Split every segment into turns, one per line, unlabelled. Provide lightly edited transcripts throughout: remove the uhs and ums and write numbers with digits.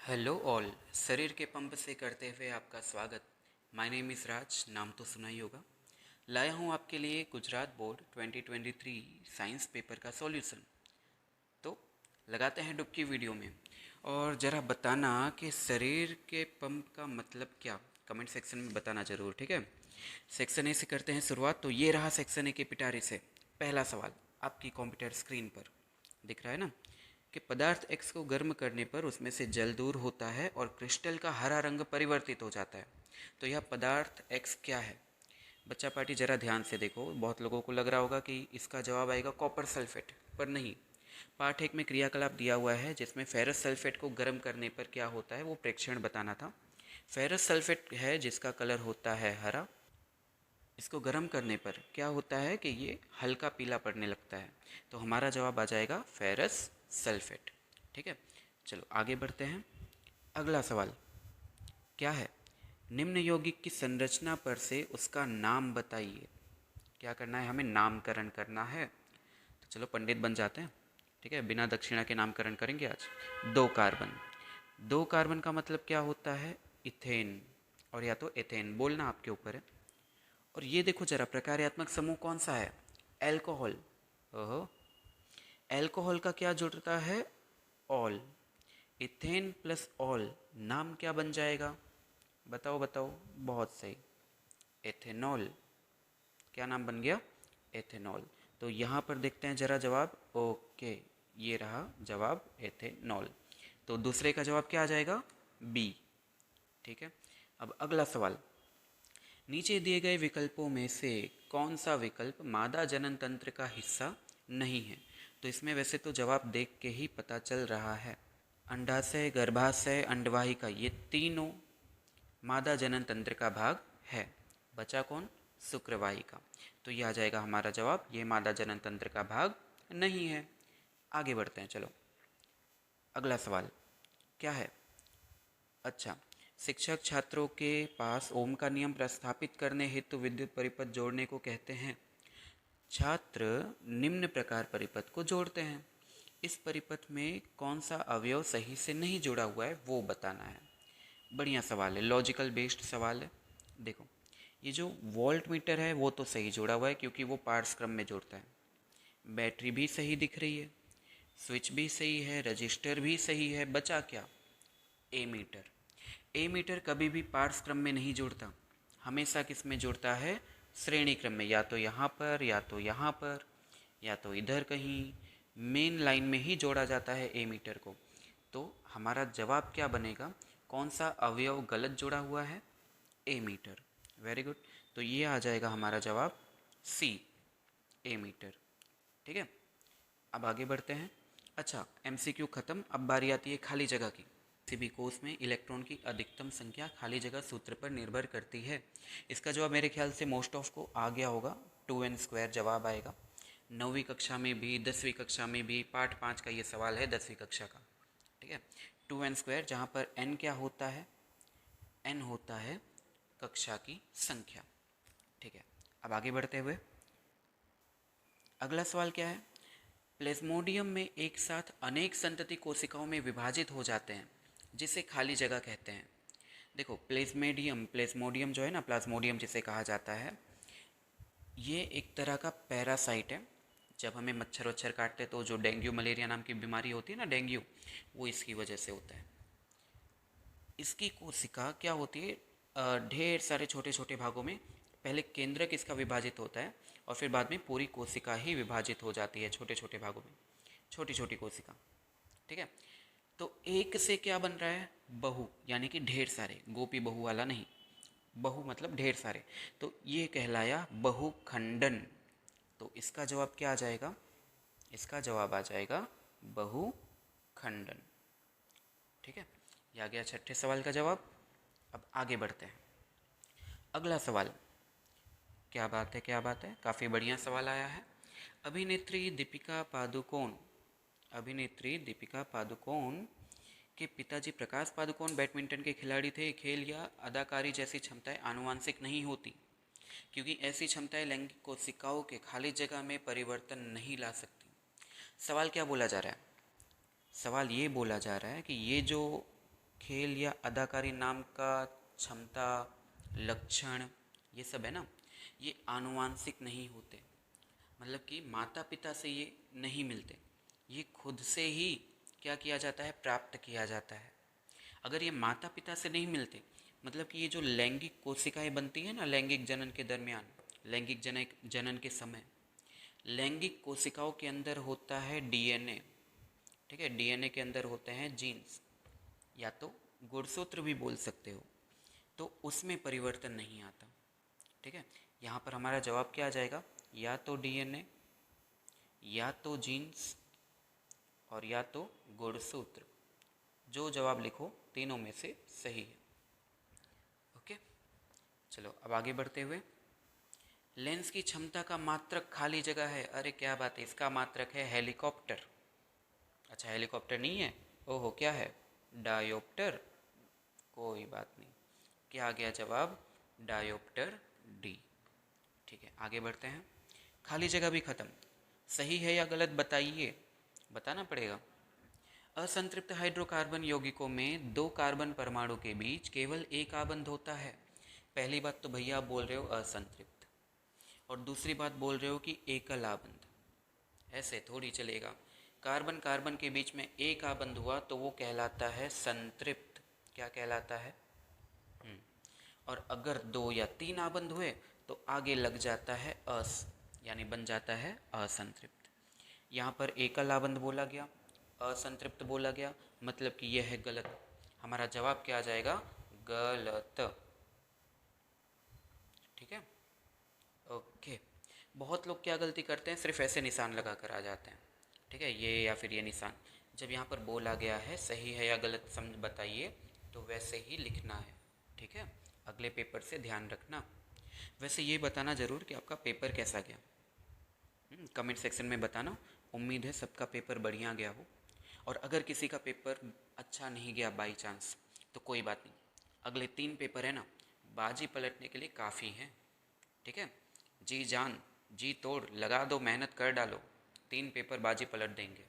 Hello all. शरीर के pump से करते हुए आपका स्वागत। माय नेम इज़ राज, नाम तो सुना ही होगा। लाया हूँ आपके लिए गुजरात बोर्ड 2023 साइंस पेपर का सॉल्यूशन। तो लगाते हैं डुबकी वीडियो में और ज़रा बताना कि शरीर के पंप का मतलब क्या, कमेंट सेक्शन में बताना ज़रूर, ठीक है। सेक्शन ए से करते हैं शुरुआत। तो ये रहा सेक्शन ए के पिटारे से। पहला सवाल आपकी कंप्यूटर स्क्रीन पर दिख रहा है ना, कि पदार्थ एक्स को गर्म करने पर उसमें से जल दूर होता है और क्रिस्टल का हरा रंग परिवर्तित हो जाता है। तो यह पदार्थ एक्स क्या है? बच्चा पार्टी ज़रा ध्यान से देखो। बहुत लोगों को लग रहा होगा कि इसका जवाब आएगा कॉपर सल्फेट, पर नहीं। पार्ट एक में क्रियाकलाप दिया हुआ है जिसमें फेरस सल्फेट को गर्म करने पर क्या होता है वो प्रेक्षण बताना था। फेरस सल्फेट है जिसका कलर होता है हरा। इसको गर्म करने पर क्या होता है कि ये हल्का पीला पड़ने लगता है। तो हमारा जवाब आ जाएगा फेरस सल्फेट, ठीक है। चलो आगे बढ़ते हैं। अगला सवाल क्या है? निम्न यौगिक की संरचना पर से उसका नाम बताइए। क्या करना है? हमें नामकरण करना है। तो चलो पंडित बन जाते हैं, ठीक है। बिना दक्षिणा के नामकरण करेंगे आज। दो कार्बन। दो कार्बन का मतलब क्या होता है? इथेन और या तो एथेन, बोलना आपके ऊपर है। और ये देखो जरा, प्रकार्यात्मक समूह कौन सा है? एल्कोहल। ओहो, एल्कोहल का क्या जुड़ता है? ऑल। इथेन प्लस ऑल नाम क्या बन जाएगा? बताओ बताओ। बहुत सही, एथेनॉल। क्या नाम बन गया? एथेनॉल। तो यहाँ पर देखते हैं जरा जवाब। ओके, ये रहा जवाब, एथेनॉल। तो दूसरे का जवाब क्या आ जाएगा? बी, ठीक है। अब अगला सवाल, नीचे दिए गए विकल्पों में से कौन सा विकल्प मादा जनन तंत्र का हिस्सा नहीं है? तो इसमें वैसे तो जवाब देख के ही पता चल रहा है। अंडाशय, गर्भाशय, अंडवाहिका, ये तीनों मादा जनन तंत्र का भाग है। बचा कौन? शुक्रवाहिका। तो ये आ जाएगा हमारा जवाब, ये मादा जनन तंत्र का भाग नहीं है। आगे बढ़ते हैं, चलो। अगला सवाल क्या है? अच्छा, शिक्षक छात्रों के पास ओम का नियम प्रस्थापित करने हेतु विद्युत परिपथ जोड़ने को कहते हैं। छात्र निम्न प्रकार परिपथ को जोड़ते हैं। इस परिपथ में कौन सा अवयव सही से नहीं जुड़ा हुआ है वो बताना है। बढ़िया सवाल है, लॉजिकल बेस्ड सवाल है। देखो, ये जो वोल्ट मीटर है वो तो सही जुड़ा हुआ है क्योंकि वो पार्ट्स क्रम में जोड़ता है। बैटरी भी सही दिख रही है, स्विच भी सही है, रजिस्टर भी सही है। बचा क्या? ए मीटर। ए मीटर कभी भी पार्ट्स क्रम में नहीं जुड़ता, हमेशा किस में जुड़ता है? श्रेणी क्रम में, या तो यहाँ पर या तो यहाँ पर या तो इधर कहीं मेन लाइन में ही जोड़ा जाता है ए मीटर को। तो हमारा जवाब क्या बनेगा? कौन सा अवयव गलत जुड़ा हुआ है? ए मीटर। Very good. तो ये आ जाएगा हमारा जवाब सी, ए मीटर, ठीक है। अब आगे बढ़ते हैं। अच्छा, एमसीक्यू खत्म। अब बारी आती है खाली जगह की। किसी भी कोष में इलेक्ट्रॉन की अधिकतम संख्या खाली जगह सूत्र पर निर्भर करती है। इसका जवाब मेरे ख्याल से मोस्ट ऑफ को आ गया होगा। 2n² जवाब आएगा। 9वीं कक्षा में भी, 10वीं कक्षा में भी, पार्ट 5 का ये सवाल है 10वीं कक्षा का, ठीक है। 2n², जहाँ पर n क्या होता है? n होता है कक्षा की संख्या, ठीक है। अब आगे बढ़ते हुए अगला सवाल क्या है? प्लेज्मोडियम में एक साथ अनेक संतति कोशिकाओं में विभाजित हो जाते हैं जिसे खाली जगह कहते हैं। देखो, प्लेज्मोडियम जो है ना, प्लाज्मोडियम जिसे कहा जाता है, ये एक तरह का पैरासाइट है। जब हमें मच्छर वच्छर काटते तो जो डेंगू मलेरिया नाम की बीमारी होती है ना, डेंगू, वो इसकी वजह से होता है। इसकी कोशिका क्या होती है? ढेर सारे छोटे छोटे भागों में पहले केंद्रक इसका विभाजित होता है और फिर बाद में पूरी कोशिका ही विभाजित हो जाती है छोटे छोटे भागों में, छोटी छोटी कोशिका, ठीक है। तो एक से क्या बन रहा है? बहु, यानी कि ढेर सारे, गोपी बहु वाला नहीं, बहु मतलब ढेर सारे। तो ये कहलाया बहुखंडन। तो इसका जवाब क्या आ जाएगा? इसका जवाब आ जाएगा बहुखंडन, ठीक है। ये आ गया छठे सवाल का जवाब। अब आगे बढ़ते हैं। अगला सवाल, क्या बात है क्या बात है, काफ़ी बढ़िया सवाल आया है। अभिनेत्री दीपिका पादुकोण, अभिनेत्री दीपिका पादुकोण के पिताजी प्रकाश पादुकोण बैडमिंटन के खिलाड़ी थे। खेल या अदाकारी जैसी क्षमताएं आनुवांशिक नहीं होती क्योंकि ऐसी क्षमताएं लैंगिक कोशिकाओं के खाली जगह में परिवर्तन नहीं ला सकती। सवाल क्या बोला जा रहा है? सवाल ये बोला जा रहा है कि ये जो खेल या अदाकारी नाम का क्षमता, लक्षण, ये सब है ना, ये आनुवांशिक नहीं होते। मतलब कि माता पिता से ये नहीं मिलते, ये खुद से ही क्या किया जाता है, प्राप्त किया जाता है। अगर ये माता पिता से नहीं मिलते, मतलब कि ये जो लैंगिक कोशिकाएं बनती है ना लैंगिक जनन के दरमियान, लैंगिक जनन के समय, लैंगिक कोशिकाओं के अंदर होता है डीएनए। ठीक है, डीएनए के अंदर होते हैं जीन्स, या तो गुणसूत्र भी बोल सकते हो, तो उसमें परिवर्तन नहीं आता। ठीक है, यहाँ पर हमारा जवाब क्या आ जाएगा, या तो डीएनए, या तो जीन्स, और या तो गुणसूत्र। जो जवाब लिखो तीनों में से सही है। ओके, चलो अब आगे बढ़ते हुए, लेंस की क्षमता का मात्रक खाली जगह है। अरे क्या बात है, इसका मात्रक है हेलीकॉप्टर। अच्छा हेलीकॉप्टर नहीं है, ओहो क्या है, डायोप्टर। कोई बात नहीं, क्या आ गया जवाब, डायोप्टर डी। ठीक है, आगे बढ़ते हैं। खाली जगह भी खत्म, सही है या गलत बताइए, बताना पड़ेगा। असंतृप्त हाइड्रोकार्बन यौगिकों में दो कार्बन परमाणु के बीच केवल एक आबंध होता है। पहली बात तो भैया आप बोल रहे हो असंतृप्त, और दूसरी बात बोल रहे हो कि एकल आबंध। ऐसे थोड़ी चलेगा, कार्बन कार्बन के बीच में एक आबंध हुआ तो वो कहलाता है संतृप्त। क्या कहलाता है, और अगर दो या तीन आबंध हुए तो आगे लग जाता है अस, यानी बन जाता है असंतृप्त। यहाँ पर एकल आबंध बोला गया, असंतृप्त बोला गया, मतलब कि यह है गलत। हमारा जवाब क्या आ जाएगा, गलत। ठीक है, ओके। बहुत लोग क्या गलती करते हैं, सिर्फ ऐसे निशान लगा कर आ जाते हैं। ठीक है, ये या फिर ये निशान, जब यहाँ पर बोला गया है सही है या गलत समझ बताइए, तो वैसे ही लिखना है। ठीक है, अगले पेपर से ध्यान रखना। वैसे ये बताना ज़रूर कि आपका पेपर कैसा गया, कमेंट सेक्शन में बताना। उम्मीद है सबका पेपर बढ़िया गया हो, और अगर किसी का पेपर अच्छा नहीं गया बाई चांस, तो कोई बात नहीं, अगले 3 पेपर है ना, बाजी पलटने के लिए काफ़ी हैं। ठीक है, जी जान जी तोड़ लगा दो, मेहनत कर डालो, 3 पेपर बाजी पलट देंगे।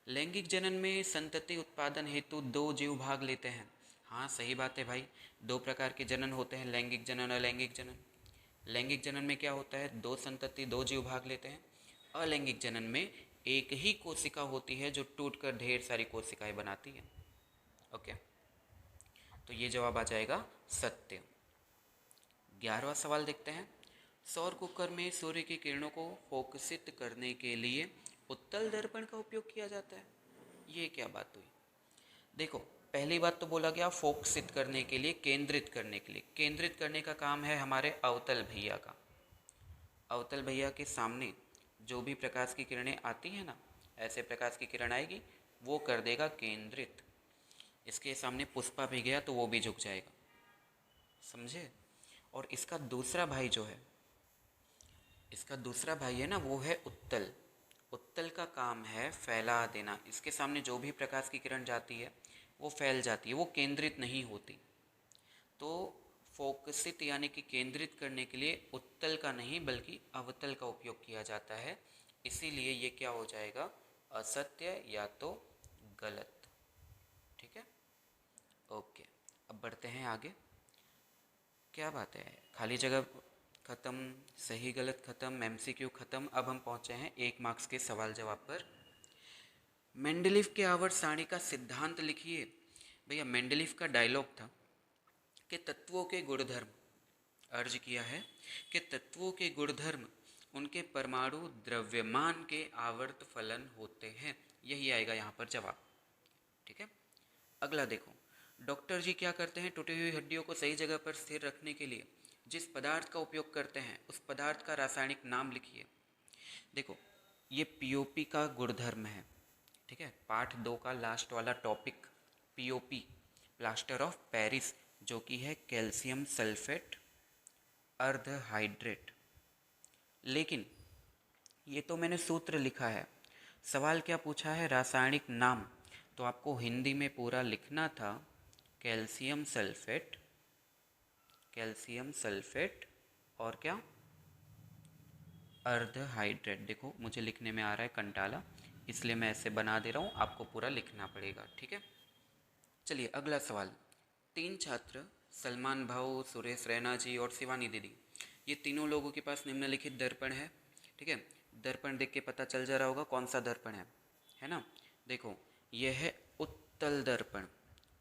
लैंगिक जनन में संतति उत्पादन हेतु 2 जीव भाग लेते हैं। हाँ सही बात है भाई, 2 प्रकार के जनन होते हैं, लैंगिक जनन और अलैंगिक जनन। लैंगिक जनन में क्या होता है, 2 संतति 2 जीव भाग लेते हैं। अलैंगिक जनन में एक ही कोशिका होती है जो टूटकर ढेर सारी कोशिकाएं बनाती है। ओके, तो ये जवाब आ जाएगा सत्य। 11वां सवाल देखते हैं। सौर कुकर में सूर्य की किरणों को फोकसित करने के लिए उत्तल दर्पण का उपयोग किया जाता है। ये क्या बात हुई, देखो पहली बात तो बोला गया फोकसित करने के लिए, केंद्रित करने के लिए। केंद्रित करने का काम है हमारे अवतल भैया का। अवतल भैया के सामने जो भी प्रकाश की किरणें आती हैं ना, ऐसे प्रकाश की किरण आएगी, वो कर देगा केंद्रित। इसके सामने पुष्पा भी गया तो वो भी झुक जाएगा, समझे। और इसका दूसरा भाई जो है, इसका दूसरा भाई है ना, वो है उत्तल। उत्तल का काम है फैला देना, इसके सामने जो भी प्रकाश की किरण जाती है वो फैल जाती है, वो केंद्रित नहीं होती। तो फोकसित यानी कि केंद्रित करने के लिए उत्तल का नहीं बल्कि अवतल का उपयोग किया जाता है, इसीलिए ये क्या हो जाएगा, असत्य या तो गलत। ठीक है, ओके। अब बढ़ते हैं आगे। क्या बात है, खाली जगह खत्म, सही गलत खत्म, एमसीक्यू खत्म। अब हम पहुंचे हैं 1 मार्क्स के सवाल जवाब पर। मेंडलीफ के आवर्त सारणी का सिद्धांत लिखिए। भैया मेंडलीफ का डायलॉग था कि तत्वों के गुणधर्म, अर्ज किया है कि तत्वों के गुणधर्म उनके परमाणु द्रव्यमान के आवर्त फलन होते हैं। यही आएगा यहाँ पर जवाब। ठीक है, अगला देखो। डॉक्टर जी क्या करते हैं, टूटी हुई हड्डियों को सही जगह पर स्थिर रखने के लिए जिस पदार्थ का उपयोग करते हैं उस पदार्थ का रासायनिक नाम लिखिए। देखो ये पीओपी का गुणधर्म है। ठीक है, पार्ट 2 का लास्ट वाला topic POP, plaster of Paris, जो कि है कैल्शियम सल्फेट अर्ध हाइड्रेट। लेकिन ये तो मैंने सूत्र लिखा है, सवाल क्या पूछा है, रासायनिक नाम। तो आपको हिंदी में पूरा लिखना था कैल्शियम सल्फेट, कैल्शियम सल्फेट और क्या, अर्ध हाइड्रेट। देखो मुझे लिखने में आ रहा है कंटाला, इसलिए मैं ऐसे बना दे रहा हूँ, आपको पूरा लिखना पड़ेगा। ठीक है, चलिए अगला सवाल। 3 छात्र सलमान भाऊ, सुरेश रैना जी और शिवानी दीदी, ये तीनों लोगों के पास निम्नलिखित दर्पण है। ठीक है, दर्पण देख के पता चल जा रहा होगा कौन सा दर्पण है ना। देखो, यह है उत्तल दर्पण।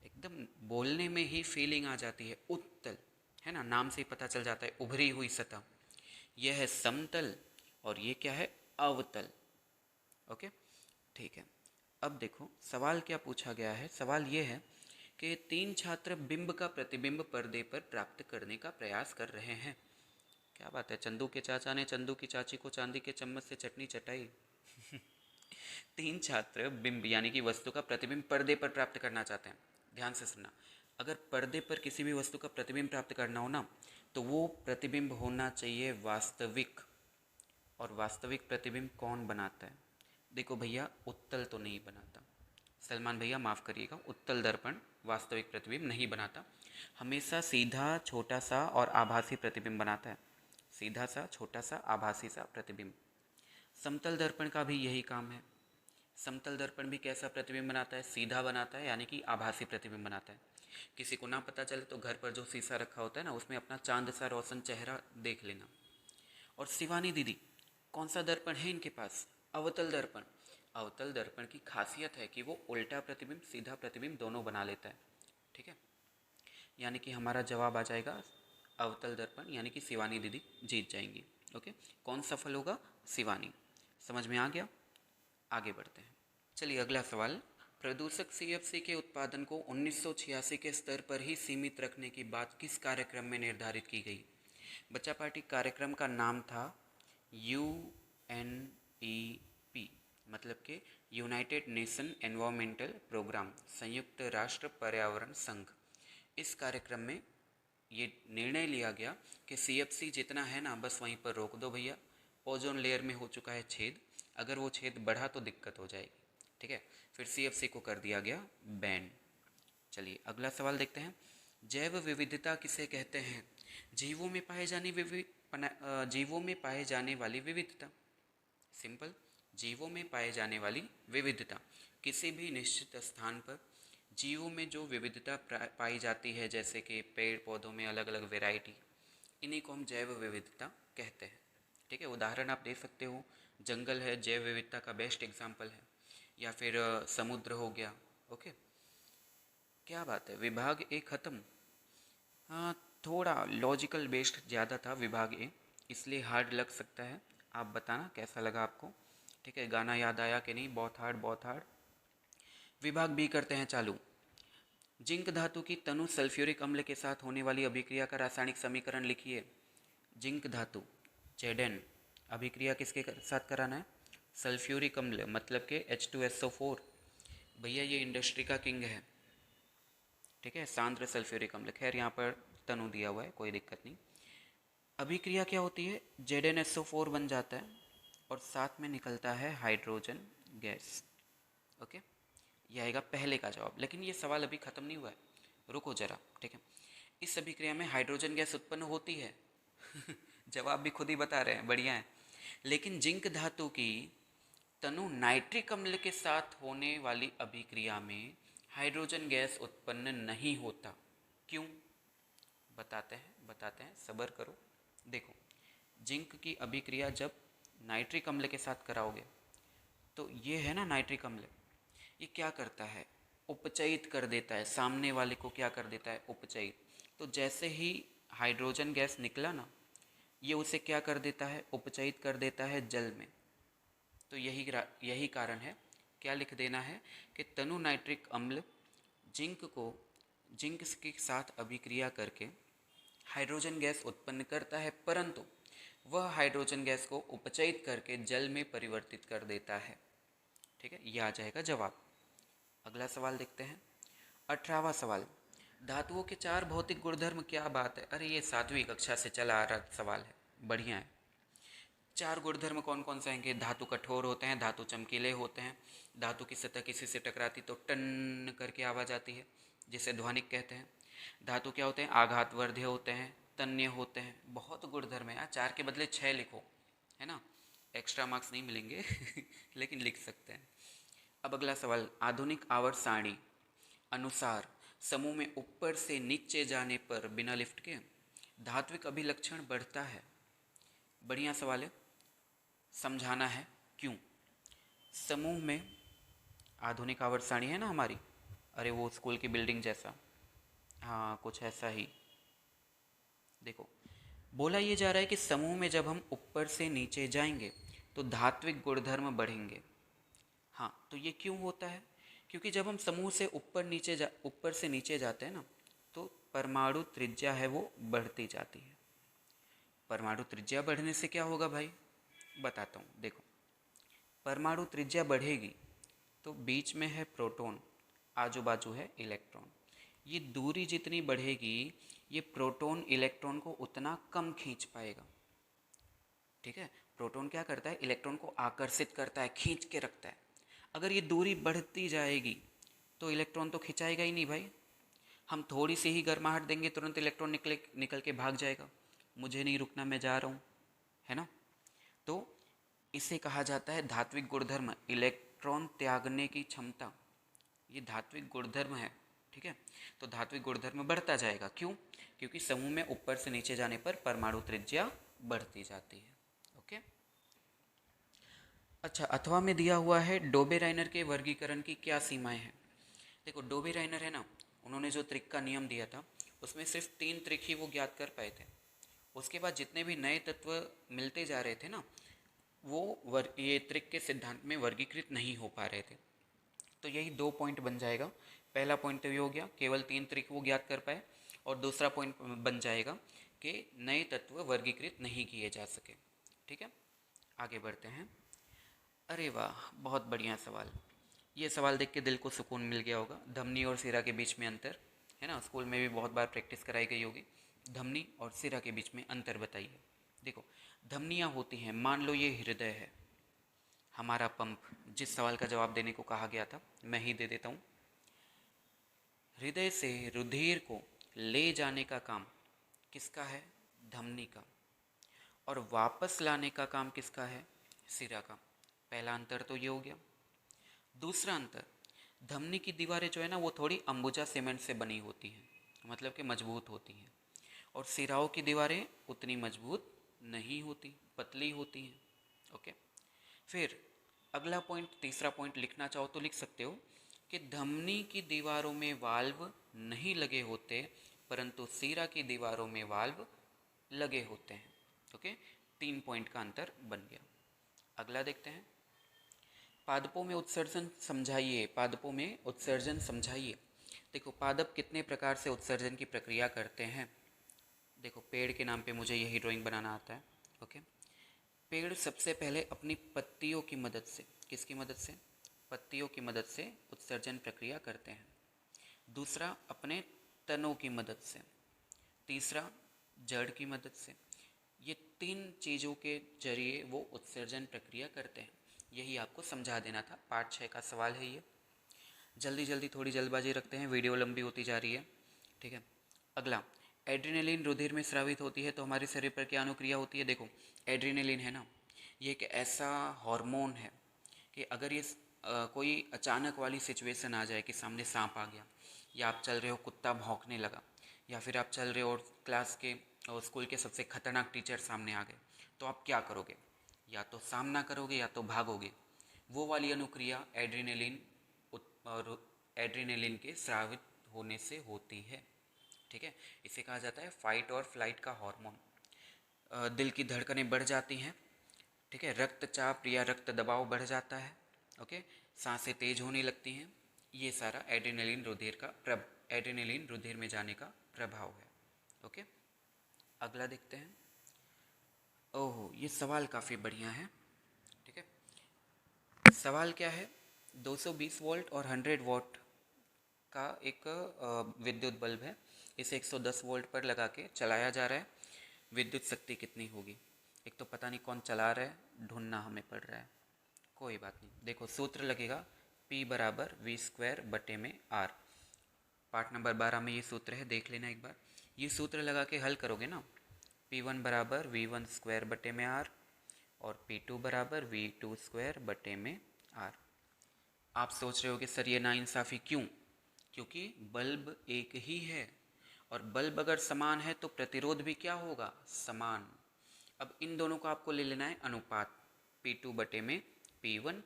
एकदम बोलने में ही फीलिंग आ जाती है, उत्तल, है ना, नाम से ही पता चल जाता है, उभरी हुई सतह। यह है समतल और ये क्या है, अवतल। ओके, ठीक है। अब देखो सवाल क्या पूछा गया है। सवाल ये है कि 3 छात्र बिंब का प्रतिबिंब पर्दे पर प्राप्त करने का प्रयास कर रहे हैं। क्या बात है, चंदू के चाचा ने चंदू की चाची को चांदी के चम्मच से चटनी चटाई। 3 छात्र बिंब यानी कि वस्तु का प्रतिबिंब पर्दे पर प्राप्त करना चाहते हैं। ध्यान से सुनना, अगर पर्दे पर किसी भी वस्तु का प्रतिबिंब प्राप्त करना हो ना, तो वो प्रतिबिंब होना चाहिए वास्तविक। और वास्तविक प्रतिबिंब कौन बनाता है? देखो भैया, उत्तल तो नहीं बनाता, सलमान भैया माफ़ करिएगा, उत्तल दर्पण वास्तविक प्रतिबिंब नहीं बनाता। हमेशा सीधा छोटा सा और आभासी प्रतिबिंब बनाता है, सीधा सा छोटा सा आभासी सा प्रतिबिंब। समतल दर्पण का भी यही काम है। समतल दर्पण भी कैसा प्रतिबिंब बनाता है? सीधा बनाता है, यानी कि आभासी प्रतिबिंब बनाता है। किसी को ना पता चले तो घर पर जो शीशा रखा होता है ना, उसमें अपना चांद सा रोशन चेहरा देख लेना। और शिवानी दीदी, कौन सा दर्पण है इनके पास? अवतल दर्पण। अवतल दर्पण की खासियत है कि वो उल्टा प्रतिबिंब सीधा प्रतिबिंब दोनों बना लेता है। ठीक है, यानी कि हमारा जवाब आ जाएगा अवतल दर्पण, यानी कि शिवानी दीदी जीत जाएंगी। ओके, कौन सफल होगा? शिवानी। समझ में आ गया? आगे बढ़ते हैं। चलिए अगला सवाल। प्रदूषक सीएफसी के उत्पादन को 1986 के स्तर पर ही सीमित रखने की बात किस कार्यक्रम में निर्धारित की गई? बच्चा पार्टी कार्यक्रम का नाम था UNEP, मतलब कि यूनाइटेड नेशन एनवायरमेंटल प्रोग्राम, संयुक्त राष्ट्र पर्यावरण संघ। इस कार्यक्रम में ये निर्णय लिया गया कि सीएफसी जितना है ना, बस वहीं पर रोक दो भैया। ओजोन लेयर में हो चुका है छेद, अगर वो छेद बढ़ा तो दिक्कत हो जाएगी। ठीक है, फिर सीएफसी को कर दिया गया बैन। चलिए अगला सवाल देखते हैं। जैव विविधता किसे कहते हैं? जीवों में पाए जाने वाली विविधता। सिंपल, जीवों में पाए जाने वाली विविधता। किसी भी निश्चित स्थान पर जीवों में जो विविधता पाई जाती है, जैसे कि पेड़ पौधों में अलग अलग वैरायटी, इन्हीं को हम जैव विविधता कहते हैं। ठीक है, उदाहरण आप दे सकते हो, जंगल है, जैव विविधता का बेस्ट एग्जाम्पल है, या फिर समुद्र हो गया। ओके, क्या बात है, विभाग ए खत्म। हाँ, थोड़ा लॉजिकल बेस्ड ज़्यादा था विभाग ए, इसलिए हार्ड लग सकता है। आप बताना कैसा लगा आपको। ठीक है, गाना याद आया कि नहीं? बहुत हार्ड, बहुत हार्ड। विभाग बी करते हैं चालू। जिंक धातु की तनु सल्फ्यूरिक अम्ल के साथ होने वाली अभिक्रिया का रासायनिक समीकरण लिखिए। जिंक धातु Zn, अभिक्रिया किसके साथ कराना है? सल्फ्यूरिक अम्ल, मतलब के H2SO4। भैया ये इंडस्ट्री का किंग है। ठीक है, सांद्र सल्फ्यूरिक अम्ल। खैर यहाँ पर तनु दिया हुआ है, कोई दिक्कत नहीं। अभिक्रिया क्या होती है? ZnSO4 बन जाता है और साथ में निकलता है हाइड्रोजन गैस। ओके, यह आएगा पहले का जवाब। लेकिन ये सवाल अभी ख़त्म नहीं हुआ है, रुको जरा। ठीक है, इस अभिक्रिया में हाइड्रोजन गैस उत्पन्न होती है। जवाब भी खुद ही बता रहे हैं, बढ़िया है। लेकिन जिंक धातु की तनु नाइट्रिक अम्ल के साथ होने वाली अभिक्रिया में हाइड्रोजन गैस उत्पन्न नहीं होता। क्यों? बताते हैं, सब्र करो। देखो, जिंक की अभिक्रिया जब नाइट्रिक अम्ल के साथ कराओगे, तो ये है ना नाइट्रिक अम्ल, ये क्या करता है? उपचयित कर देता है, सामने वाले को क्या कर देता है? उपचयित। तो जैसे ही हाइड्रोजन गैस निकला ना, ये उसे क्या कर देता है? उपचयित कर देता है जल में। तो यही कारण है, क्या लिख देना है कि तनु नाइट्रिक अम्ल जिंक के साथ अभिक्रिया करके हाइड्रोजन गैस उत्पन्न करता है, परंतु वह हाइड्रोजन गैस को उपचयित करके जल में परिवर्तित कर देता है। ठीक है, यह आ जाएगा जवाब। अगला सवाल देखते हैं, 18वां सवाल। धातुओं के 4 भौतिक गुणधर्म। क्या बात है, अरे ये 7वीं कक्षा से चला आ रहा सवाल है, बढ़िया है। 4 गुणधर्म कौन कौन से हैं? धातु कठोर होते हैं, धातु चमकीले होते हैं, धातु की सतह किसी से टकराती तो टन करके आवाज़ आती है, जिसे ध्वनिक कहते हैं। धातु क्या होते हैं? आघातवर्ध्य होते हैं, तन्य होते हैं। बहुत गुणधर्म है यार, 4 के बदले 6 लिखो, है ना, एक्स्ट्रा मार्क्स नहीं मिलेंगे। लेकिन लिख सकते हैं। अब अगला सवाल, आधुनिक आवर्त सारणी अनुसार समूह में ऊपर से नीचे जाने पर बिना लिफ्ट के धात्विक अभिलक्षण बढ़ता है। बढ़िया सवाल है, समझाना है क्यों। समूह में आधुनिक आवर्त सारणी है ना हमारी, अरे वो स्कूल की बिल्डिंग जैसा, हाँ कुछ ऐसा ही। देखो बोला ये जा रहा है कि समूह में जब हम ऊपर से नीचे जाएंगे तो धात्विक गुणधर्म बढ़ेंगे। हाँ तो ये क्यों होता है, क्योंकि जब हम समूह से ऊपर से नीचे जाते हैं ना तो परमाणु त्रिज्या है वो बढ़ती जाती है। परमाणु त्रिज्या बढ़ने से क्या होगा भाई, बताता हूँ। देखो परमाणु त्रिज्या बढ़ेगी तो बीच में है प्रोटॉन, आजू बाजू है इलेक्ट्रॉन। ये दूरी जितनी बढ़ेगी ये प्रोटॉन इलेक्ट्रॉन को उतना कम खींच पाएगा। ठीक है, प्रोटॉन क्या करता है, इलेक्ट्रॉन को आकर्षित करता है, खींच के रखता है। अगर ये दूरी बढ़ती जाएगी तो इलेक्ट्रॉन तो खिंचाएगा ही नहीं भाई। हम थोड़ी सी ही गर्माहट देंगे तुरंत इलेक्ट्रॉन निकल के भाग जाएगा, मुझे नहीं रुकना मैं जा रहा हूँ, है ना। तो इसे कहा जाता है धात्विक गुणधर्म, इलेक्ट्रॉन त्यागने की क्षमता, ये धात्विक गुणधर्म है। ठीक है, तो धात्विक गुणधर्म बढ़ता जाएगा, क्यों, क्योंकि समूह में ऊपर से नीचे जाने पर परमाणु त्रिज्या बढ़ती जाती है। ओके, अच्छा अथवा में दिया हुआ है डोबे राइनर के वर्गीकरण की क्या सीमाएं हैं। देखो डोबे राइनर है ना, उन्होंने जो त्रिक का नियम दिया था उसमें सिर्फ 3 त्रिक ही वो ज्ञात कर पाए थे। उसके बाद जितने भी नए तत्व मिलते जा रहे थे ना वो ये त्रिक के सिद्धांत में वर्गीकृत नहीं हो पा रहे थे। तो यही 2 पॉइंट बन जाएगा। पहला पॉइंट तो ये हो गया केवल 3 त्रिक वो ज्ञात कर पाए, और दूसरा पॉइंट बन जाएगा कि नए तत्व वर्गीकृत नहीं किए जा सके। ठीक है, आगे बढ़ते हैं। अरे वाह बहुत बढ़िया सवाल, ये सवाल देख के दिल को सुकून मिल गया होगा। धमनी और सिरा के बीच में अंतर, है ना, स्कूल में भी बहुत बार प्रैक्टिस कराई गई होगी। धमनी और सिरा के बीच में अंतर बताइए। देखो धमनियाँ होती हैं, मान लो ये हृदय है, हमारा पंप, जिस सवाल का जवाब देने को कहा गया था मैं ही दे देता हूँ। हृदय से रुधिर को ले जाने का काम किसका है, धमनी का, और वापस लाने का काम किसका है, सिरा का। पहला अंतर तो ये हो गया। दूसरा अंतर, धमनी की दीवारें जो है ना वो थोड़ी अंबुजा सीमेंट से बनी होती हैं, मतलब कि मजबूत होती हैं, और सिराओं की दीवारें उतनी मजबूत नहीं होती, पतली होती हैं। ओके, फिर अगला पॉइंट, तीसरा पॉइंट लिखना चाहो तो लिख सकते हो कि धमनी की दीवारों में वाल्व नहीं लगे होते परंतु सिरा की दीवारों में वाल्व लगे होते हैं। ओके, 3 पॉइंट का अंतर बन गया। अगला देखते हैं, पादपों में उत्सर्जन समझाइए, पादपों में उत्सर्जन समझाइए। देखो पादप कितने प्रकार से उत्सर्जन की प्रक्रिया करते हैं। देखो पेड़ के नाम पे मुझे यही ड्राइंग बनाना आता है। ओके, पेड़ सबसे पहले अपनी पत्तियों की मदद से, किसकी मदद से, पत्तियों की मदद से उत्सर्जन प्रक्रिया करते हैं। दूसरा अपने तनों की मदद से, तीसरा जड़ की मदद से। ये 3 चीज़ों के जरिए वो उत्सर्जन प्रक्रिया करते हैं। यही आपको समझा देना था, पार्ट 6 का सवाल है ये। जल्दी जल्दी थोड़ी जल्दबाजी रखते हैं, वीडियो लंबी होती जा रही है। ठीक है, अगला, एड्रीनलिन रुधिर में स्रावित होती है तो हमारे शरीर पर क्या अनुक्रिया होती है। देखो एड्रीनलिन है ना, ये एक ऐसा हार्मोन है कि अगर ये कोई अचानक वाली सिचुएशन आ जाए कि सामने सांप आ गया, या आप चल रहे हो कुत्ता भौंकने लगा, या फिर आप चल रहे हो और क्लास के और स्कूल के सबसे खतरनाक टीचर सामने आ गए, तो आप क्या करोगे, या तो सामना करोगे या तो भागोगे। वो वाली अनुक्रिया एड्रीनलिन और एड्रीनलिन के स्रावित होने से होती है। ठीक है, इसे कहा जाता है फाइट और फ्लाइट का हार्मोन। दिल की धड़कनें बढ़ जाती हैं। ठीक है, रक्तचाप या रक्त दबाव बढ़ जाता है। ओके, सांसें तेज होने लगती हैं। ये सारा एड्रेनलिन रुधिर में जाने का प्रभाव है। ओके, अगला देखते हैं। ओहो ये सवाल काफ़ी बढ़िया है। ठीक है, सवाल क्या है, 220 वोल्ट और 100 वॉट का एक विद्युत बल्ब है, इसे 110 वोल्ट पर लगा के चलाया जा रहा है। विद्युत शक्ति कितनी होगी। एक तो पता नहीं कौन चला रहा है, ढूंढना हमें पड़ रहा है, कोई बात नहीं। देखो सूत्र लगेगा P बराबर V²/R। पार्ट नंबर 12 में ये सूत्र है, देख लेना एक बार। ये सूत्र लगा के हल करोगे ना, P1 बराबर V1² और P2 बराबर V2² R। आप सोच रहे हो कि सर ये नाइंसाफ़ी क्यों, क्योंकि बल्ब एक ही है, और बल्ब अगर समान है तो प्रतिरोध भी क्या होगा, समान। अब इन दोनों को आपको ले लेना है अनुपात, P2 बटे में P1,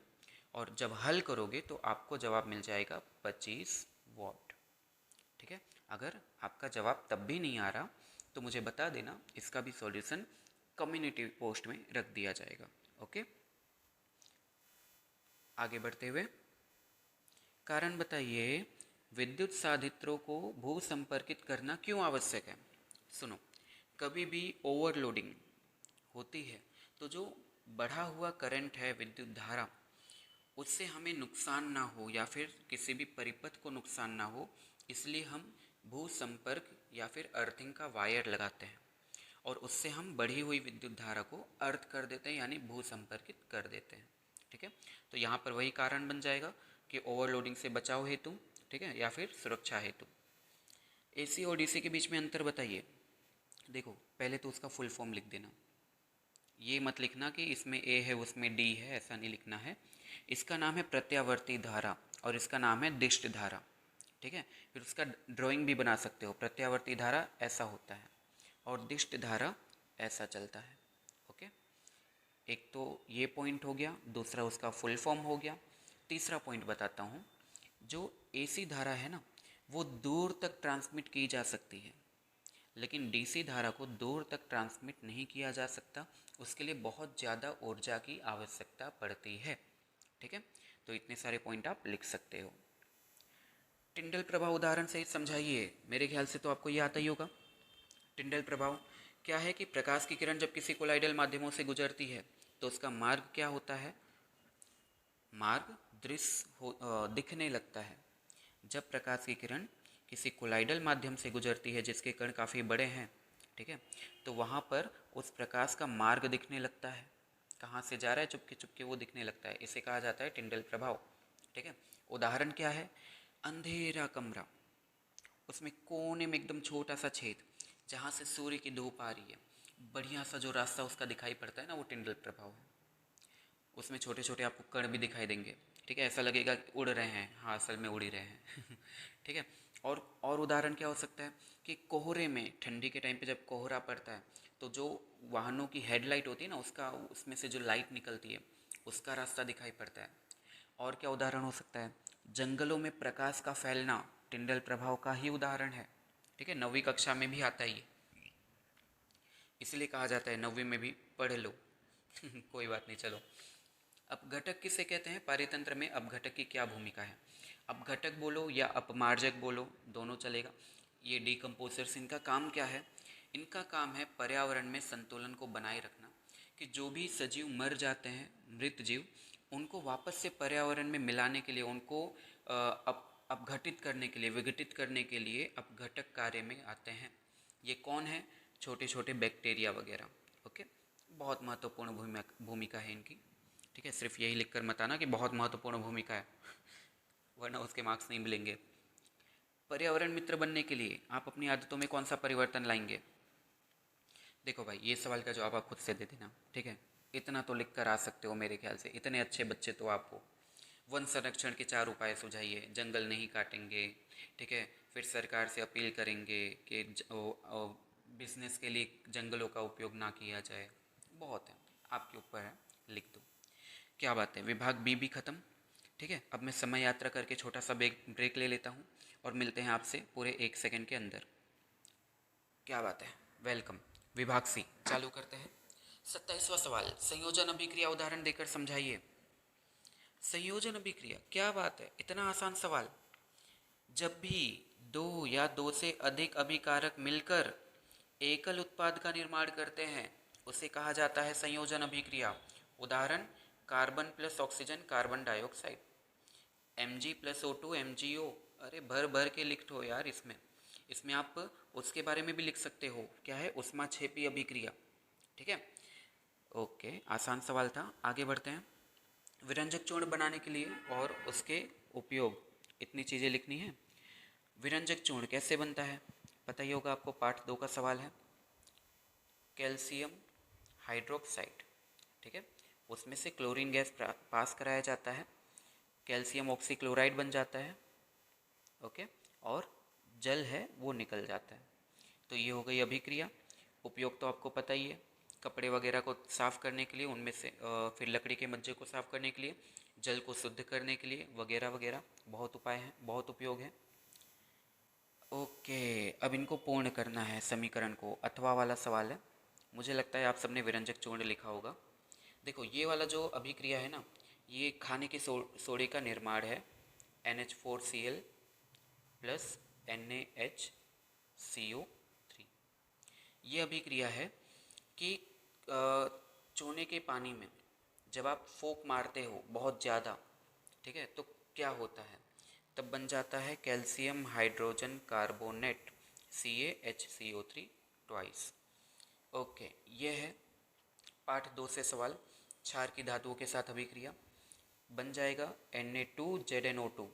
और जब हल करोगे तो आपको जवाब मिल जाएगा 25 वॉट। ठीक है, अगर आपका जवाब तब भी नहीं आ रहा तो मुझे बता देना, इसका भी सॉल्यूशन कम्युनिटी पोस्ट में रख दिया जाएगा। ओके, आगे बढ़ते हुए, कारण बताइए विद्युत साधित्रों को भू संपर्कित करना क्यों आवश्यक है। सुनो, कभी भी ओवरलोडिंग होती है तो जो बढ़ा हुआ करंट है, विद्युत धारा, उससे हमें नुकसान ना हो या फिर किसी भी परिपथ को नुकसान ना हो, इसलिए हम भू संपर्क या फिर अर्थिंग का वायर लगाते हैं, और उससे हम बढ़ी हुई विद्युत धारा को अर्थ कर देते हैं, यानी भू संपर्कित कर देते हैं। ठीक है, तो यहाँ पर वही कारण बन जाएगा कि ओवरलोडिंग से बचाव हेतु, ठीक है, या फिर सुरक्षा हेतु। एसी और डीसी के बीच में अंतर बताइए। देखो, पहले तो उसका फुल फॉर्म लिख देना, ये मत लिखना कि इसमें ए है उसमें डी है, ऐसा नहीं लिखना है। इसका नाम है प्रत्यावर्ती धारा और इसका नाम है दिष्ट धारा। ठीक है, फिर उसका ड्राइंग भी बना सकते हो, प्रत्यावर्ती धारा ऐसा होता है और दिष्ट धारा ऐसा चलता है। ओके, एक तो ये पॉइंट हो गया, दूसरा उसका फुल फॉर्म हो गया। तीसरा पॉइंट बताता हूँ, जो एसी धारा है ना, वो दूर तक ट्रांसमिट की जा सकती है, लेकिन डीसी धारा को दूर तक ट्रांसमिट नहीं किया जा सकता, उसके लिए बहुत ज़्यादा ऊर्जा की आवश्यकता पड़ती है। ठीक है, तो इतने सारे पॉइंट आप लिख सकते हो। टिंडल प्रभाव उदाहरण से समझाइए, मेरे ख्याल से तो आपको ये आता ही होगा। टिंडल प्रभाव क्या है कि प्रकाश की किरण जब किसी कोलाइडल माध्यमों से गुजरती है तो उसका मार्ग क्या होता है, मार्ग दिखने लगता है। जब प्रकाश की किरण किसी कोलाइडल माध्यम से गुजरती है जिसके कण काफ़ी बड़े हैं, ठीक है, तो वहाँ पर उस प्रकाश का मार्ग दिखने लगता है, कहाँ से जा रहा है चुपके चुपके वो दिखने लगता है, इसे कहा जाता है टिंडल प्रभाव। ठीक है, उदाहरण क्या है, अंधेरा कमरा, उसमें कोने में एकदम छोटा सा छेद जहाँ से सूर्य की धूप आ रही है, बढ़िया सा जो रास्ता उसका दिखाई पड़ता है ना, वो टिंडल प्रभाव है। उसमें छोटे छोटे आपको कण भी दिखाई देंगे। ठीक है, ऐसा लगेगा कि उड़ रहे हैं, हाँ असल में उड़ ही रहे हैं। ठीक है, और उदाहरण क्या हो सकता है कि कोहरे में, ठंडी के टाइम पे जब कोहरा पड़ता है तो जो वाहनों की हेडलाइट होती है ना, उसमें से जो लाइट निकलती है उसका रास्ता दिखाई पड़ता है। और क्या उदाहरण हो सकता है, जंगलों में प्रकाश का फैलना टिंडल प्रभाव का ही उदाहरण है। ठीक है, 9वीं कक्षा में भी आता है ये, इसलिए कहा जाता है 9वीं में भी पढ़ लो। कोई बात नहीं, चलो। अब घटक किसे कहते हैं पारितंत्र में, अब घटक की क्या भूमिका है। अब घटक बोलो या अपमार्जक बोलो, दोनों चलेगा। ये डिकम्पोजर्स, इनका काम क्या है, इनका काम है पर्यावरण में संतुलन को बनाए रखना, कि जो भी सजीव मर जाते हैं, मृत जीव, उनको वापस से पर्यावरण में मिलाने के लिए, उनको अपघटित करने के लिए, विघटित करने के लिए अपघटक कार्य में आते हैं। ये कौन है, छोटे छोटे बैक्टीरिया वगैरह। ओके, बहुत महत्वपूर्ण भूमिका है इनकी। ठीक है, सिर्फ यही लिखकर मत आना कि बहुत महत्वपूर्ण भूमिका है, वरना उसके मार्क्स नहीं मिलेंगे। पर्यावरण मित्र बनने के लिए आप अपनी आदतों में कौन सा परिवर्तन लाएंगे। देखो भाई, ये सवाल का जवाब आप खुद से दे देना। ठीक है, इतना तो लिख कर आ सकते हो मेरे ख्याल से, इतने अच्छे बच्चे तो आप हो। वन संरक्षण के 4 उपाय सुझाइए, जंगल नहीं काटेंगे। ठीक है, फिर सरकार से अपील करेंगे कि बिजनेस के लिए जंगलों का उपयोग ना किया जाए। बहुत है, आपके ऊपर है, लिख दो। क्या बात है, विभाग बी भी ख़त्म। ठीक है, अब मैं समय यात्रा करके छोटा सा ब्रेक ले लेता हूँ और मिलते हैं आपसे पूरे 1 सेकंड के अंदर। क्या बात है, वेलकम। विभाग सी चालू करते हैं। 27वां सवाल, संयोजन अभिक्रिया उदाहरण देकर समझाइए। संयोजन अभिक्रिया, क्या बात है, इतना आसान सवाल। जब भी दो या दो से अधिक अभिकारक मिलकर एकल उत्पाद का निर्माण करते हैं उसे कहा जाता है संयोजन अभिक्रिया। उदाहरण, carbon plus oxygen carbon dioxide, Mg+O2 MgO। अरे भर भर के लिखो यार, इसमें आप उसके बारे में भी लिख सकते हो, क्या है, ऊष्माक्षेपी अभिक्रिया। ठीक है, ओके, आसान सवाल था। आगे बढ़ते हैं। विरंजक चूर्ण बनाने के लिए और उसके उपयोग, इतनी चीज़ें लिखनी है। विरंजक चूर्ण कैसे बनता है पता ही होगा आपको, पार्ट 2 का सवाल है। कैल्शियम हाइड्रोक्साइड, ठीक है, उसमें से क्लोरीन गैस पास कराया जाता है, कैल्शियम ऑक्सीक्लोराइड बन जाता है। ओके, और जल है वो निकल जाता है। तो ये हो गई अभिक्रिया। उपयोग तो आपको पता ही है, कपड़े वगैरह को साफ़ करने के लिए, उनमें से फिर लकड़ी के मज्जे को साफ़ करने के लिए, जल को शुद्ध करने के लिए, वगैरह वगैरह बहुत उपाय हैं, बहुत उपयोग है। ओके, अब इनको पूर्ण करना है समीकरण को। अथवा वाला सवाल है, मुझे लगता है आप सबने विरंजक चूर्ण लिखा होगा। देखो ये वाला जो अभिक्रिया है ना, ये खाने के सोडे का निर्माण है, NH4Cl प्लस NaHCO3। ये अभिक्रिया है कि चूने के पानी में जब आप फूंक मारते हो बहुत ज़्यादा, ठीक है, तो क्या होता है, तब बन जाता है calcium hydrogen carbonate CaHCO3 twice. Okay, ये है पाठ 2 से सवाल। क्षार की धातुओं के साथ अभिक्रिया बन जाएगा Na2ZnO2।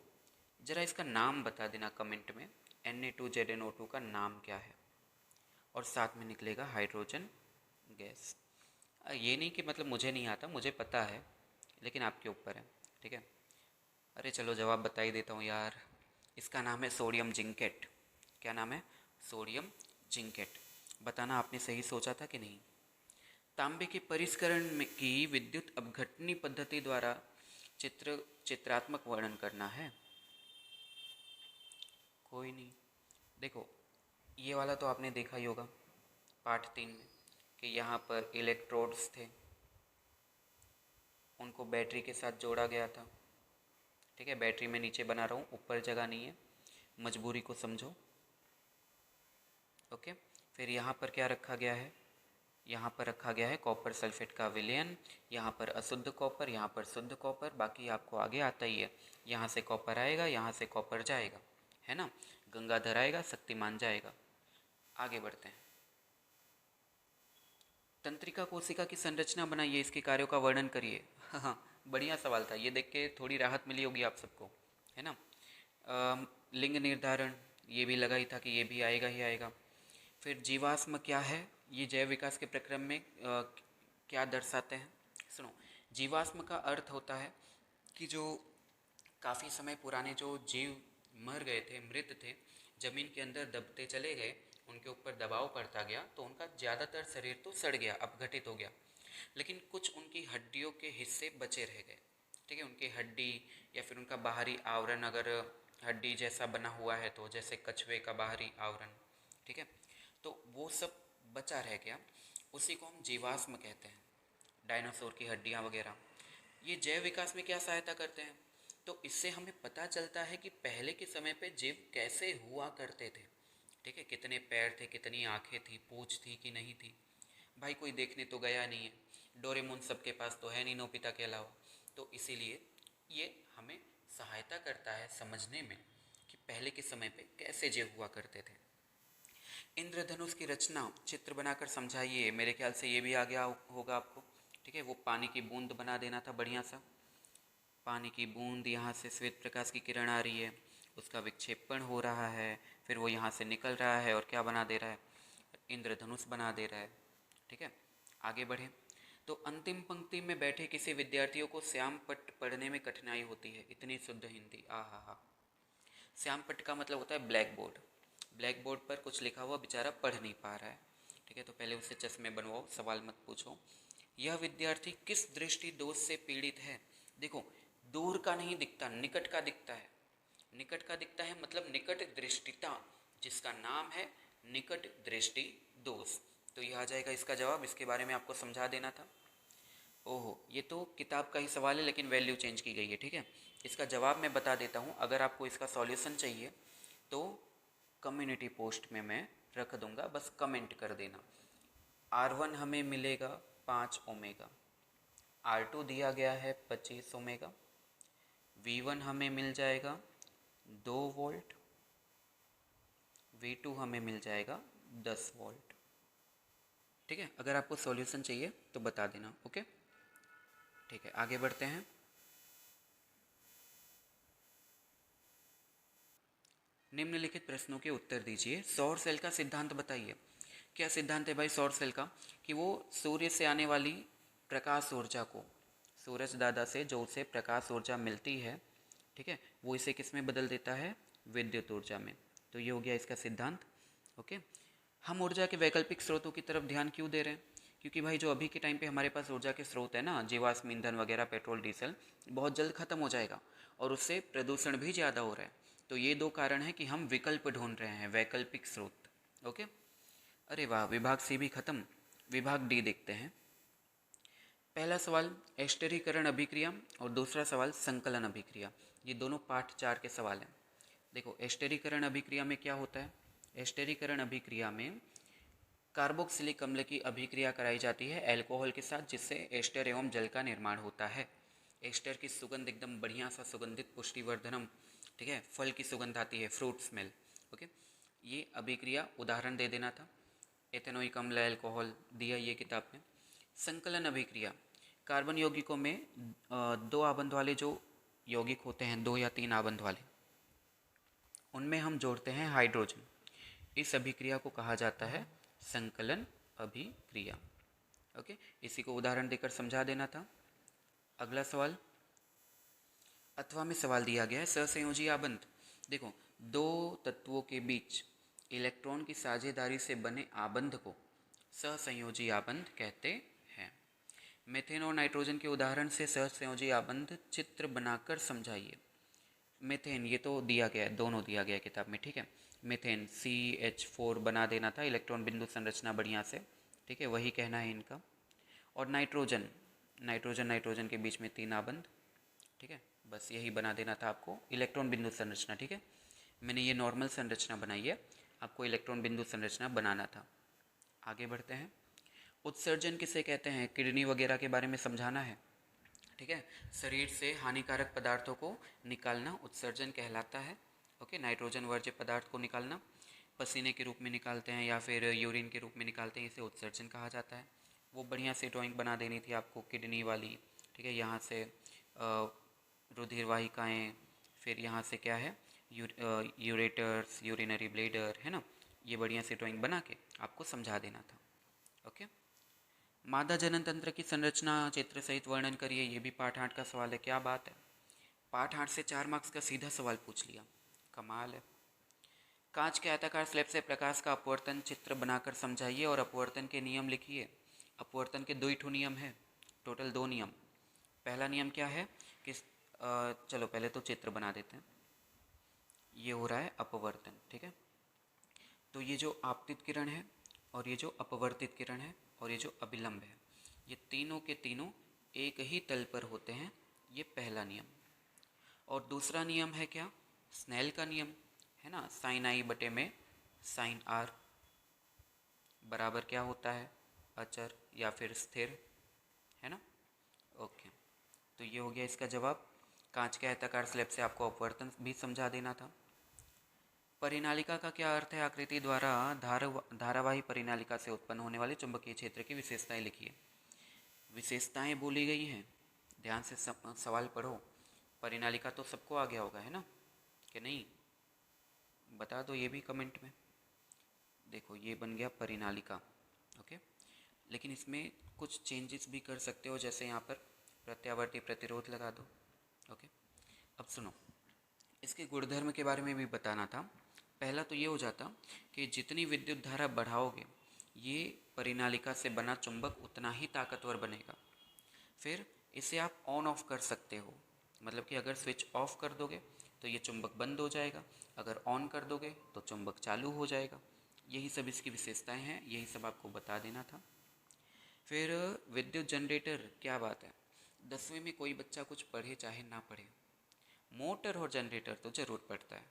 ज़रा इसका नाम बता देना कमेंट में, Na2ZnO2 का नाम क्या है, और साथ में निकलेगा हाइड्रोजन गैस। ये नहीं कि मतलब मुझे नहीं आता, मुझे पता है, लेकिन आपके ऊपर है, ठीक है। अरे चलो जवाब बता ही देता हूँ यार, इसका नाम है सोडियम जिंकेट। क्या नाम है? Sodium zincate. बताना आपने सही सोचा था कि नहीं। तांबे के परिष्करण की विद्युत अपघटनी पद्धति द्वारा चित्रात्मक वर्णन करना है। कोई नहीं, देखो ये वाला तो आपने देखा ही होगा पाठ 3 में, कि यहाँ पर इलेक्ट्रोड्स थे, उनको बैटरी के साथ जोड़ा गया था, ठीक है। बैटरी में नीचे बना रहा हूँ, ऊपर जगह नहीं है, मजबूरी को समझो। ओके, फिर यहाँ पर क्या रखा गया है, यहाँ पर रखा गया है कॉपर सल्फेट का विलयन, यहाँ पर अशुद्ध कॉपर, यहाँ पर शुद्ध कॉपर। बाकी आपको आगे आता ही है, यहाँ से कॉपर आएगा, यहाँ से कॉपर जाएगा, है ना। गंगाधर आएगा, शक्तिमान जाएगा। आगे बढ़ते हैं। तंत्रिका कोशिका की संरचना बनाइए, इसके कार्यों का वर्णन करिए। हाँ, बढ़िया सवाल था, ये देख के थोड़ी राहत मिली होगी आप सबको, है ना। लिंग निर्धारण, ये भी लगा ही था कि ये भी आएगा ही आएगा। फिर जीवाश्म क्या है, ये जैव विकास के प्रक्रम में क्या दर्शाते हैं। सुनो, जीवाश्म का अर्थ होता है कि जो काफ़ी समय पुराने जो जीव मर गए थे, मृत थे, ज़मीन के अंदर दबते चले गए, उनके ऊपर दबाव पड़ता गया, तो उनका ज़्यादातर शरीर तो सड़ गया, अपघटित हो गया, लेकिन कुछ उनकी हड्डियों के हिस्से बचे रह गए, ठीक है। उनकी हड्डी या फिर उनका बाहरी आवरण अगर हड्डी जैसा बना हुआ है, तो जैसे कछुए का बाहरी आवरण, ठीक है, तो वो सब बचा रह गया, उसी को हम जीवाश्म कहते हैं। डायनासोर की हड्डियाँ वगैरह, ये जैव विकास में क्या सहायता करते हैं। तो इससे हमें पता चलता है कि पहले के समय पे जीव कैसे हुआ करते थे, ठीक है। कितने पैर थे, कितनी आँखें थी, पूँछ थी कि नहीं थी, भाई कोई देखने तो गया नहीं है, डोरेमोन सबके पास तो है नहीं नोबिता के अलावा। तो इसीलिए ये हमें सहायता करता है समझने में कि पहले के समय पे कैसे जीव हुआ करते थे। इंद्रधनुष की रचना चित्र बनाकर समझाइए। मेरे ख्याल से ये भी आ गया होगा आपको, ठीक है। वो पानी की बूंद बना देना था बढ़िया सा, पानी की बूंद, यहाँ से श्वेत प्रकाश की किरण आ रही है, उसका विक्षेपण हो रहा है, फिर वो यहाँ से निकल रहा है और क्या बना दे रहा है, इंद्रधनुष बना दे रहा है, ठीक है। आगे बढ़े तो अंतिम पंक्ति में बैठे किसी विद्यार्थियों को श्याम पट्ट पढ़ने में कठिनाई होती है। इतनी शुद्ध हिंदी, आ हा। श्याम पट्ट का मतलब होता है ब्लैक बोर्ड। ब्लैक बोर्ड पर कुछ लिखा हुआ बेचारा पढ़ नहीं पा रहा है, ठीक है, तो पहले उससे चश्मे बनवाओ, सवाल मत पूछो। यह विद्यार्थी किस दृष्टि दोष से पीड़ित है। देखो, दूर का नहीं दिखता, निकट का दिखता है। निकट का दिखता है मतलब निकट दृष्टिता, जिसका नाम है निकट दृष्टि दोष। तो यह आ जाएगा इसका जवाब, इसके बारे में आपको समझा देना था। ओहो, ये तो किताब का ही सवाल है लेकिन वैल्यू चेंज की गई है, ठीक है। इसका जवाब मैं बता देता हूँ, अगर आपको इसका सॉल्यूशन चाहिए तो कम्युनिटी पोस्ट में मैं रख दूँगा, बस कमेंट कर देना। R1 हमें मिलेगा 5 ओमेगा, R2 दिया गया है 25 ओमेगा, V1 हमें मिल जाएगा 2 वोल्ट, V2 हमें मिल जाएगा 10 वोल्ट, ठीक है। अगर आपको सॉल्यूशन चाहिए तो बता देना, ओके, ठीक है। आगे बढ़ते हैं। निम्नलिखित प्रश्नों के उत्तर दीजिए। सौर सेल का सिद्धांत बताइए। क्या सिद्धांत है भाई सौर सेल का, कि वो सूर्य से आने वाली प्रकाश ऊर्जा को, सूरज दादा से जो उसे प्रकाश ऊर्जा मिलती है, ठीक है, वो इसे किस में बदल देता है, विद्युत ऊर्जा में। तो ये हो गया इसका सिद्धांत। ओके, हम ऊर्जा के वैकल्पिक स्रोतों की तरफ ध्यान क्यों दे रहे हैं? क्योंकि भाई जो अभी के टाइम पे हमारे पास ऊर्जा के स्रोत है ना, जीवाश्म ईंधन वगैरह, पेट्रोल डीजल, बहुत जल्द ख़त्म हो जाएगा और उससे प्रदूषण भी ज़्यादा हो रहा है। तो ये दो कारण है कि हम विकल्प ढूंढ रहे हैं, वैकल्पिक स्रोत। ओके, अरे वाह, विभाग सी भी खत्म, विभाग डी देखते हैं। पहला सवाल एस्टरीकरण अभिक्रिया और दूसरा सवाल संकलन अभिक्रिया। ये दोनों पाठ 4 के सवाल हैं। देखो, एस्टरीकरण अभिक्रिया में क्या होता है? एस्टरीकरण अभिक्रिया में कार्बोक्सिलिक अम्ल की अभिक्रिया कराई जाती है अल्कोहल के साथ, जिससे एस्टर एवं जल का निर्माण होता है। एस्टर की सुगंध एकदम बढ़िया सा सुगंधित पुष्टिवर्धनम, ठीक है, फल की सुगंध आती है, फ्रूट स्मेल। ओके, ये अभिक्रिया उदाहरण दे देना था, एथेनोइक अम्ल, अल्कोहल दिया ये किताब में। संकलन अभिक्रिया, कार्बन यौगिकों में 2 आबंध वाले जो यौगिक होते हैं, 2 या 3 आबंध वाले, उनमें हम जोड़ते हैं हाइड्रोजन। इस अभिक्रिया को कहा जाता है संकलन अभिक्रिया। ओके, इसी को उदाहरण देकर समझा देना था। अगला सवाल, अथवा में सवाल दिया गया है सहसंयोजी आबंध। देखो, 2 तत्वों के बीच इलेक्ट्रॉन की साझेदारी से बने आबंध को सहसंयोजी आबंध कहते हैं। मीथेन और नाइट्रोजन के उदाहरण से सहसंयोजी आबंध चित्र बनाकर समझाइए। मीथेन, ये तो दिया गया है, दोनों दिया गया है किताब में, ठीक है। मीथेन CH4 बना देना था, इलेक्ट्रॉन बिंदु संरचना बढ़िया से, ठीक है, वही कहना है इनका। और नाइट्रोजन, नाइट्रोजन के बीच में 3 आबंध, ठीक है, बस यही बना देना था आपको, इलेक्ट्रॉन बिंदु संरचना, ठीक है। मैंने ये नॉर्मल संरचना बनाई है, आपको इलेक्ट्रॉन बिंदु संरचना बनाना था। आगे बढ़ते हैं। उत्सर्जन किसे कहते हैं? किडनी वगैरह के बारे में समझाना है, ठीक है। शरीर से हानिकारक पदार्थों को निकालना उत्सर्जन कहलाता है। ओके, नाइट्रोजन वर्ज्य पदार्थ को निकालना, पसीने के रूप में निकालते हैं या फिर यूरिन के रूप में निकालते हैं, इसे उत्सर्जन कहा जाता है। वो बढ़िया से ड्राइंग बना देनी थी आपको किडनी वाली, ठीक है। यहाँ से रुधिर वाहिकाएँ, फिर यहाँ से क्या है, यूरेटर्स, यूरिनरी ब्लेडर, है ना। ये बढ़िया से ड्राइंग बना के आपको समझा देना था। ओके, मादा जनन तंत्र की संरचना चित्र सहित वर्णन करिए। ये भी पाठ 8 का सवाल है। क्या बात है, पाठ 8 से 4 मार्क्स का सीधा सवाल पूछ लिया, कमाल है। कांच के आयताकार स्लैब से प्रकाश का अपवर्तन चित्र बनाकर समझाइए और अपवर्तन के नियम लिखिए। अपवर्तन के 2 ही नियम है, टोटल 2 नियम। पहला नियम क्या है कि चलो पहले तो चित्र बना देते हैं। ये हो रहा है अपवर्तन, ठीक है। तो ये जो आपतित किरण है और ये जो अपवर्तित किरण है और ये जो अभिलंब है, ये तीनों के तीनों एक ही तल पर होते हैं, ये पहला नियम। और दूसरा नियम है क्या? स्नेल का नियम है ना, साइन आई बटे में साइन आर बराबर क्या होता है? अचर या फिर स्थिर, है ना। ओके, तो ये हो गया इसका जवाब। कांच के आयताकार स्लैब से आपको अपवर्तन भी समझा देना था। परिनालिका का क्या अर्थ है? आकृति द्वारा धारावाही परिनालिका से उत्पन्न होने वाले चुंबकीय क्षेत्र की विशेषताएं लिखिए। विशेषताएं बोली गई हैं, ध्यान से सवाल पढ़ो। परिनालिका तो सबको आ गया होगा, है ना, कि नहीं? बता दो ये भी कमेंट में। देखो, ये बन गया परिनालिका। ओके, लेकिन इसमें कुछ चेंजेस भी कर सकते हो, जैसे यहाँ पर प्रत्यावर्ती प्रतिरोध लगा दो। ओके, अब सुनो, इसके गुणधर्म के बारे में भी बताना था। पहला तो ये हो जाता कि जितनी विद्युत धारा बढ़ाओगे, ये परिनालिका से बना चुंबक उतना ही ताकतवर बनेगा। फिर इसे आप ऑन ऑफ कर सकते हो, मतलब कि अगर स्विच ऑफ कर दोगे तो ये चुंबक बंद हो जाएगा, अगर ऑन कर दोगे तो चुंबक चालू हो जाएगा। यही सब इसकी विशेषताएं हैं, यही सब आपको बता देना था। फिर विद्युत जनरेटर, क्या बात है, 10वीं में कोई बच्चा कुछ पढ़े चाहे ना पढ़े, मोटर और जनरेटर तो ज़रूर पड़ता है,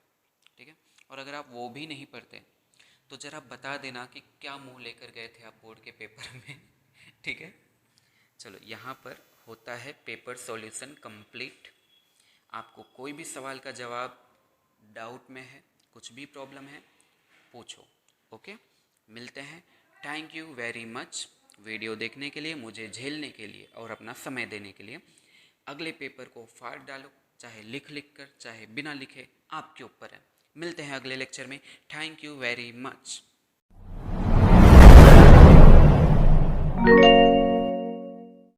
ठीक है। और अगर आप वो भी नहीं पढ़ते तो ज़रा बता देना कि क्या मुंह लेकर गए थे आप बोर्ड के पेपर में ठीक है। चलो, यहाँ पर होता है पेपर सॉल्यूशन कंप्लीट। आपको कोई भी सवाल का जवाब डाउट में है, कुछ भी प्रॉब्लम है, पूछो। ओके, मिलते हैं। Thank you very much video देखने के लिए, मुझे झेलने के लिए और अपना समय देने के लिए। अगले पेपर को फाड़ डालो, चाहे लिख कर, चाहे बिना लिखे, आपके ऊपर है। मिलते हैं अगले लेक्चर में। Thank you very much.